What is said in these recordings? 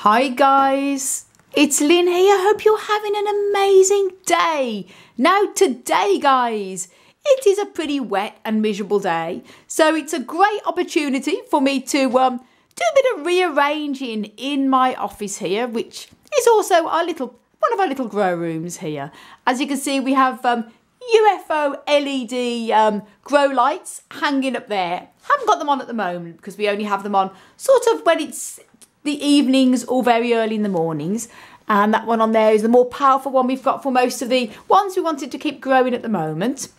Hi guys, it's Lynn here. Hope you're having an amazing day. Now today guys, it is a pretty wet and miserable day. So it's a great opportunity for me to do a bit of rearranging in my office here, which is also one of our little grow rooms here. As you can see, we have UFO LED grow lights hanging up there. Haven't got them on at the moment because we only have them on sort of when it's the evenings or very early in the mornings. And that one on there is the more powerful one we've got for most of the ones we wanted to keep growing at the moment.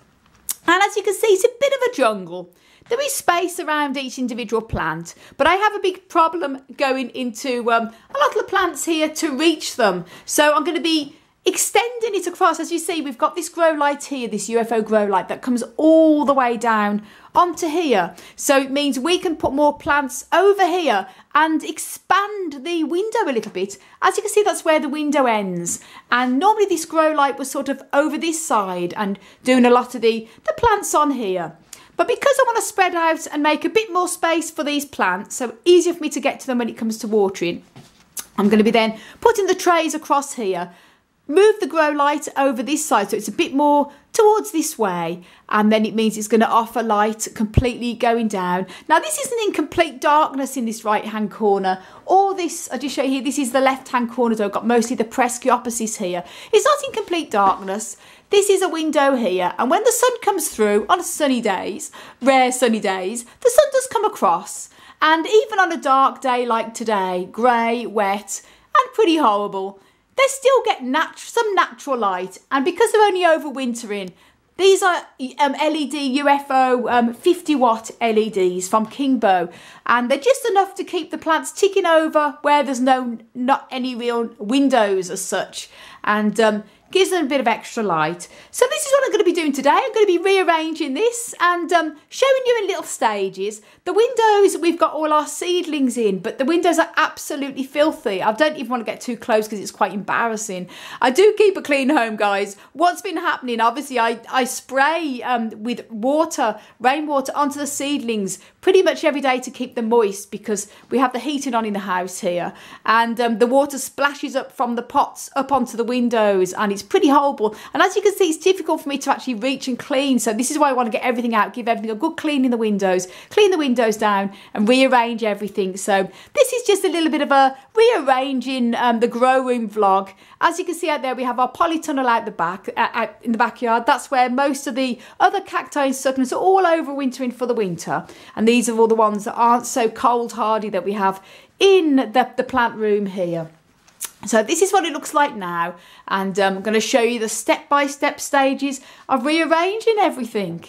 And as you can see, it's a bit of a jungle. There is space around each individual plant, but I have a big problem going into a lot of the plants here to reach them. So I'm going to be extending it across. As you see, we've got this grow light here, this UFO grow light that comes all the way down onto here. So it means we can put more plants over here and expand the window a little bit. As you can see, that's where the window ends. And normally this grow light was sort of over this side and doing a lot of the plants on here. But because I want to spread out and make a bit more space for these plants, so easier for me to get to them when it comes to watering, I'm going to be then putting the trays across here. Move the grow light over this side so it's a bit more towards this way, and then it means it's going to offer light completely going down. Now this isn't in complete darkness in this right hand corner, or this, I'll just show you here, this is the left hand corner, so I've got mostly the Preskyopsis here. It's not in complete darkness. This is a window here, and when the sun comes through on sunny days, rare sunny days, the sun does come across, and even on a dark day like today, grey, wet and pretty horrible, they still get some natural light. And because they're only overwintering, these are LED UFO 50 watt LEDs from Kingbo, and they're just enough to keep the plants ticking over where there's not any real windows as such, and gives them a bit of extra light. So this is what I'm going to be doing today. I'm going to be rearranging this and showing you in little stages. The windows, we've got all our seedlings in, but the windows are absolutely filthy. I don't even want to get too close because it's quite embarrassing. I do keep a clean home, guys. What's been happening, obviously, I spray with water, rainwater onto the seedlings pretty much every day to keep them moist because we have the heating on in the house here, and the water splashes up from the pots up onto the windows, and it's pretty horrible. And as you can see, it's difficult for me to actually reach and clean, so this is why I want to get everything out, give everything a good clean in the windows, clean the windows down and rearrange everything. So this is just a little bit of a rearranging the grow room vlog. As you can see out there, we have our polytunnel out the back, out in the backyard. That's where most of the other cacti and succulents are all overwintering for the winter, and these are all the ones that aren't so cold hardy that we have in the plant room here. So this is what it looks like now, and I'm going to show you the step-by-step stages of rearranging everything.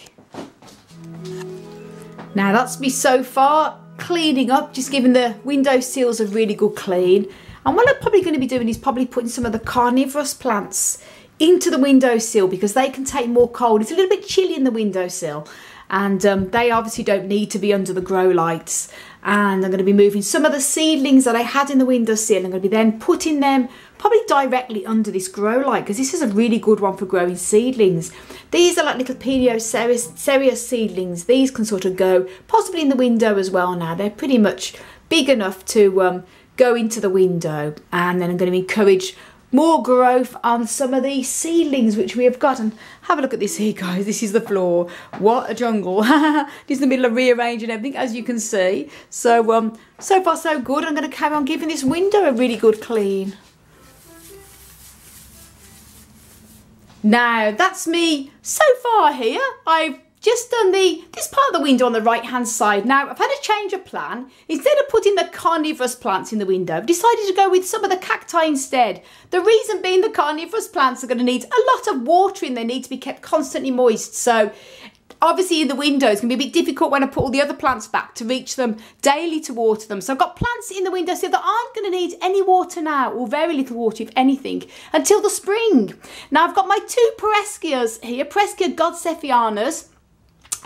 Now that's me so far cleaning up, just giving the window sills a really good clean. And what I'm probably going to be doing is probably putting some of the carnivorous plants into the windowsill because they can take more cold. It's a little bit chilly in the windowsill, and they obviously don't need to be under the grow lights. And I'm going to be moving some of the seedlings that I had in the windowsill. I'm going to be then putting them probably directly under this grow light because this is a really good one for growing seedlings. These are like little Cereus seedlings. These can sort of go possibly in the window as well now. They're pretty much big enough to go into the window. And then I'm going to encourage more growth on some of these seedlings which we have got. And have a look at this here, guys. This is the floor. What a jungle. Just in the middle of rearranging everything, as you can see. So so far so good. I'm going to carry on giving this window a really good clean. Now that's me so far here. I've just done this part of the window on the right hand side. Now I've had a change of plan. Instead of putting the carnivorous plants in the window, I've decided to go with some of the cacti instead. The reason being, the carnivorous plants are going to need a lot of watering. They need to be kept constantly moist. So obviously in the window it's going to be a bit difficult when I put all the other plants back to reach them daily to water them. So I've got plants in the window so that aren't going to need any water now, or very little water if anything, until the spring. Now I've got my two Perescias here, Perescia godseffianus.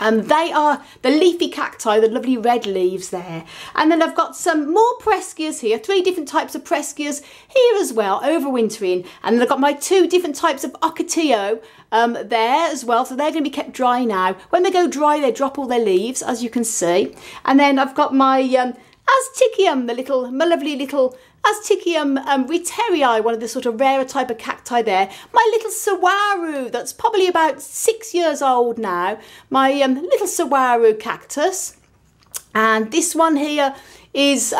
They are the leafy cacti, the lovely red leaves there. And then I've got some more Perescias here, 3 different types of Perescias here as well, overwintering. And then I've got my 2 different types of Ocotillo there as well, so they're going to be kept dry now. When they go dry, they drop all their leaves, as you can see. And then I've got my Azticium, my lovely little Aztecium reterii, one of the sort of rarer type of cacti there. My little saguaro, that's probably about 6 years old now. My little saguaro cactus. And this one here is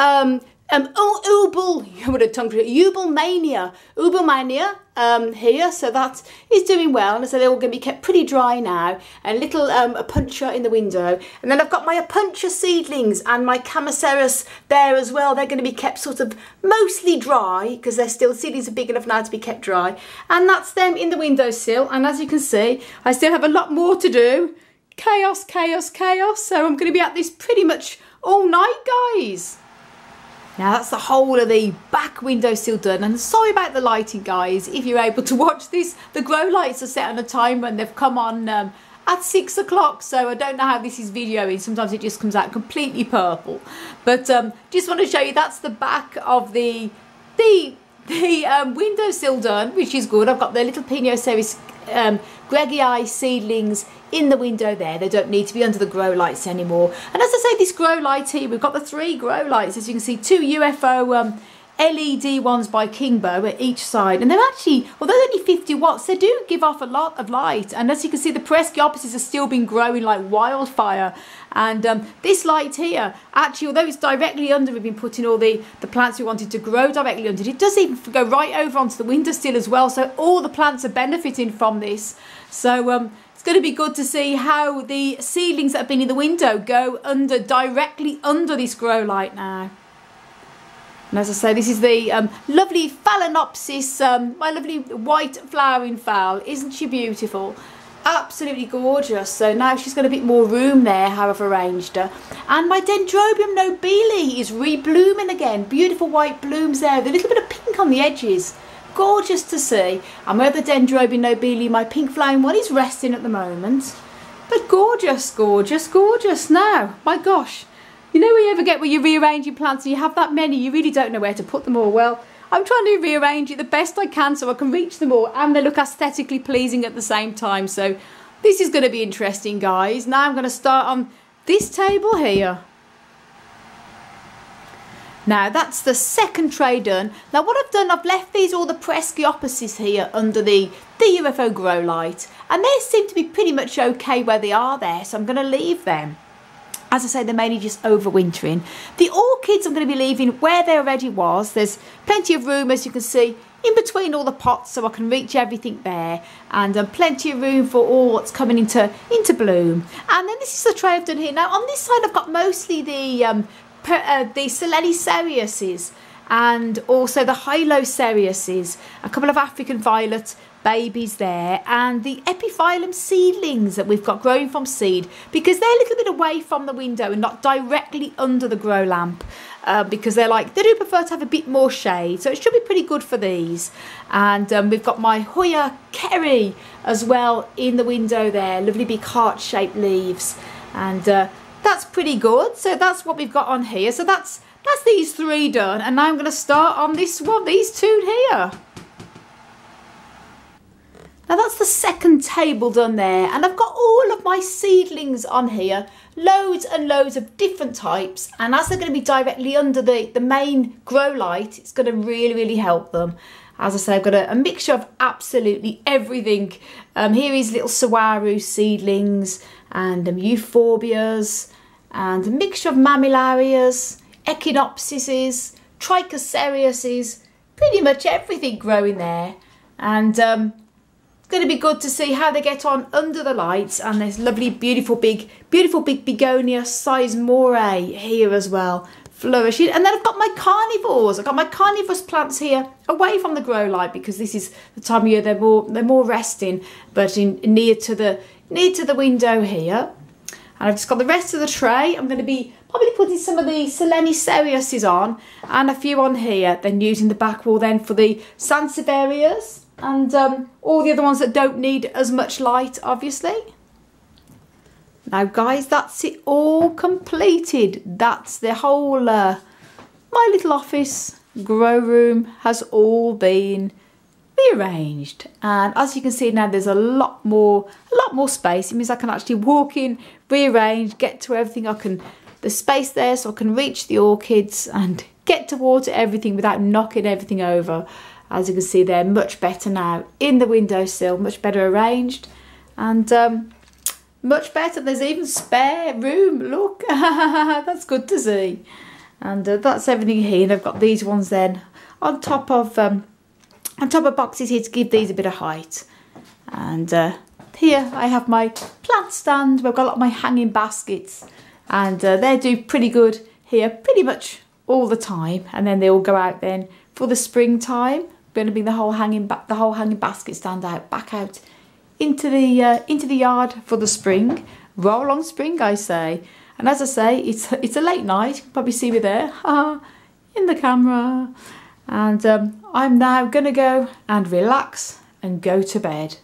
Ubelmania here, so that is doing well, and so they're all going to be kept pretty dry now. A little Apuntia in the window, and then I've got my Apuntia seedlings and my Camaceras there as well. They're going to be kept sort of mostly dry because they're still, seedlings are big enough now to be kept dry, and that's them in the windowsill. And as you can see, I still have a lot more to do. Chaos, chaos, chaos. So I'm going to be at this pretty much all night, guys. Now that's the whole of the back windowsill done, and sorry about the lighting, guys. If you're able to watch this, the grow lights are set on a timer and they've come on at 6 o'clock, so I don't know how this is videoing. Sometimes it just comes out completely purple, but just want to show you that's the back of the windowsill done, which is good. I've got the little Pinioceris Gregii seedlings in the window there. They don't need to be under the grow lights anymore. And as I say, this grow light here, we've got the 3 grow lights, as you can see, 2 UFO LED ones by Kingbo at each side, and they're actually, although they're only 50 watts, they do give off a lot of light. And as you can see, the Presbyopsis has still been growing like wildfire. And this light here, actually, although it's directly under, we've been putting all the plants we wanted to grow directly under it, does even go right over onto the windowsill as well, so all the plants are benefiting from this. So it's going to be good to see how the seedlings that have been in the window go under, directly under this grow light now. And as I say, this is the lovely Phalaenopsis, my lovely white flowering phal. Isn't she beautiful? Absolutely gorgeous. So now she's got a bit more room there, how I've arranged her. And my Dendrobium nobile is reblooming again. Beautiful white blooms there with a little bit of pink on the edges. Gorgeous to see. And where the Dendrobium nobile, my pink flowering one, is resting at the moment. But gorgeous, gorgeous, gorgeous. Now, my gosh. You know when you ever get where you're rearranging plants and you have that many, you really don't know where to put them all. Well, I'm trying to rearrange it the best I can so I can reach them all and they look aesthetically pleasing at the same time. So this is going to be interesting, guys. Now I'm going to start on this table here. Now that's the second tray done. Now what I've done, I've left these, all the Presbyopsis here under the UFO grow light, and they seem to be pretty much okay where they are there, so I'm going to leave them. As I say, they're mainly just overwintering. The orchids I'm going to be leaving where they already was. There's plenty of room, as you can see, in between all the pots, so I can reach everything there. And plenty of room for all what's coming into bloom. And then this is the tray I've done here. Now, on this side, I've got mostly the Soleniceriuses and also the Hylocereuses, a couple of African violet babies there, and the Epiphyllum seedlings that we've got growing from seed, because they're a little bit away from the window and not directly under the grow lamp, because they do prefer to have a bit more shade, so it should be pretty good for these. And we've got my Hoya Kerry as well in the window there, lovely big heart-shaped leaves, and that's pretty good. So that's what we've got on here. So that's these 3 done, and now I'm going to start on this one, these 2 here. Now that's the second table done there, and I've got all of my seedlings on here, loads and loads of different types, and as they're going to be directly under the main grow light, it's going to really, really help them. As I say, I've got a mixture of absolutely everything. Here is little saguaro seedlings and euphorbias and a mixture of mammillarias, echinopsises, trichocereuses, pretty much everything growing there. And going to be good to see how they get on under the lights. And there's lovely beautiful big begonia seismorae here as well, flourishing. And then I've got my carnivores. I've got my carnivorous plants here away from the grow light, because this is the time of year they're more resting, but near to the window here. And I've just got the rest of the tray. I'm going to be probably putting some of the Soleniceriuses on and a few on here, then using the back wall then for the Sansevierias. And all the other ones that don't need as much light, obviously. Now, guys, that's it all completed. That's the whole, my little office, grow room has all been rearranged. And as you can see now, there's a lot more space. It means I can actually walk in, rearrange, get to everything. The space there so I can reach the orchids and get to water everything without knocking everything over. As you can see, they're much better now in the windowsill, much better arranged, and much better. There's even spare room. Look, that's good to see. And that's everything here. And I've got these ones then on top of boxes here to give these a bit of height. And here I have my plant stand. We've got a lot of my hanging baskets, and they do pretty good here, pretty much all the time. And then they all go out then for the springtime. Going to bring the whole hanging basket stand back out into the yard for the spring. Roll on spring, I say. And as I say, it's a late night. You can probably see me there in the camera. And I'm now going to go and relax and go to bed.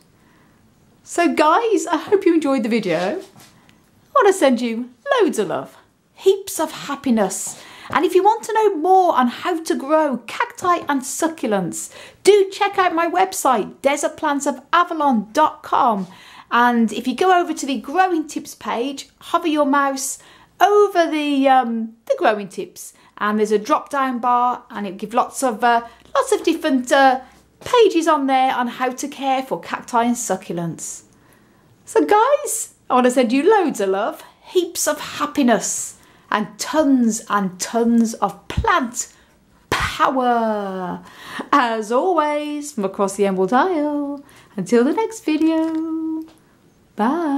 So guys, I hope you enjoyed the video. I want to send you loads of love, heaps of happiness. And if you want to know more on how to grow cacti and succulents, do check out my website, desertplantsofavalon.com. And if you go over to the growing tips page, hover your mouse over the growing tips, and there's a drop down bar, and it gives lots of different pages on there on how to care for cacti and succulents. So guys, I want to send you loads of love, heaps of happiness, and tons of plant power. As always, from across the Emerald Isle. Until the next video. Bye.